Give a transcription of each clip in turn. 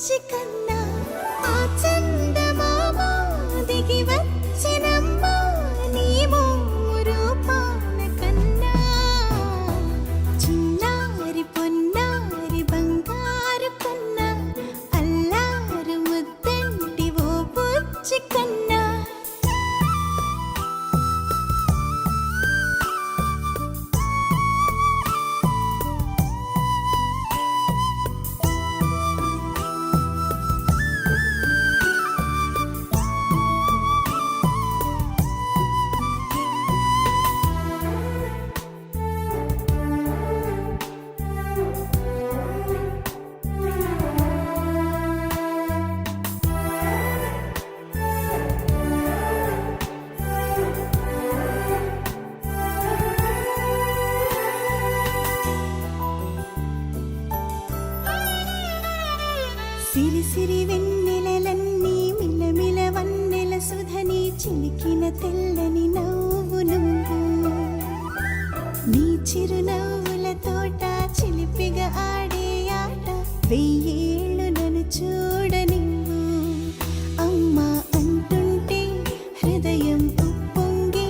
బుజ్జి కన్నా ఆ చందమామ దిగి వచ్చినమ్మా నీ రూపాల కన్నా చిన్నారి పొన్నారి బంగారు కన్నా అల్లారు ముద్దంటి ఓ బుజ్జి కన్నా సిరి సిరి వెన్నెలలన్నీ మిలమిల వన్నెల సుధని చిలికిన తెల్లని నవ్వు నువ్వు నీ చిరునవ్వుల తోట చిలిపిగా ఆడే ఆట వెయ్యేళ్ళు నన్ను చూడనివ్వు అమ్మా అంటుంటే హృదయం ఉప్పొంగి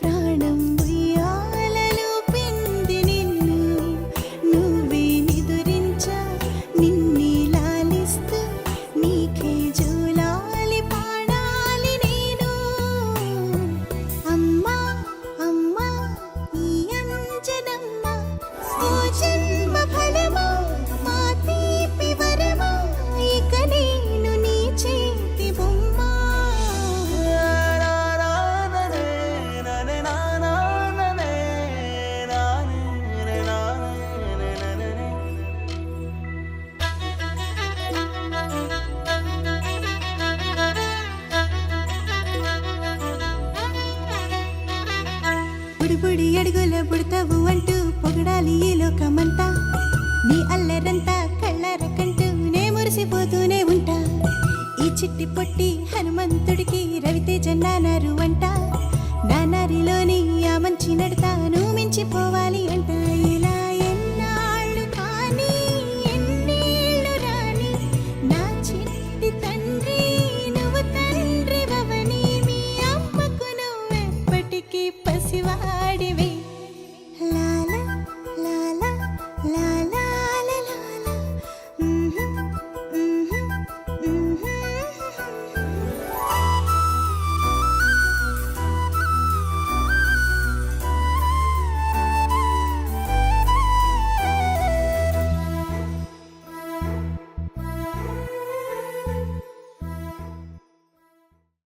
ప్రాణం ఉయ్యాలలో పిండి నిన్ను నువ్వే నిదురించా నిన్నే లాలిస్తూ నీకే జోలాలి పాడాలి నేను అమ్మా అమ్మా ఈ అంజనమ్మ ఓ జన్మ ఫలమా మా తీపి వరమా ఇక నేను నీ చేతి బొమ్మ బుడిబుడి అడుగుల బుడతావు అంటూ పొగడాలి ఈ లోకమంతా నీ అల్లరంతా కళ్ళరకంటూ నే మురిసిపోతూనే ఉంటా ఈ చిట్టి పొట్టి హనుమంతుడికి రవితేజ నానారు అంట నానారిలోని ఆ మంచి నడతా నువ్వు మించిపోవాలి అంట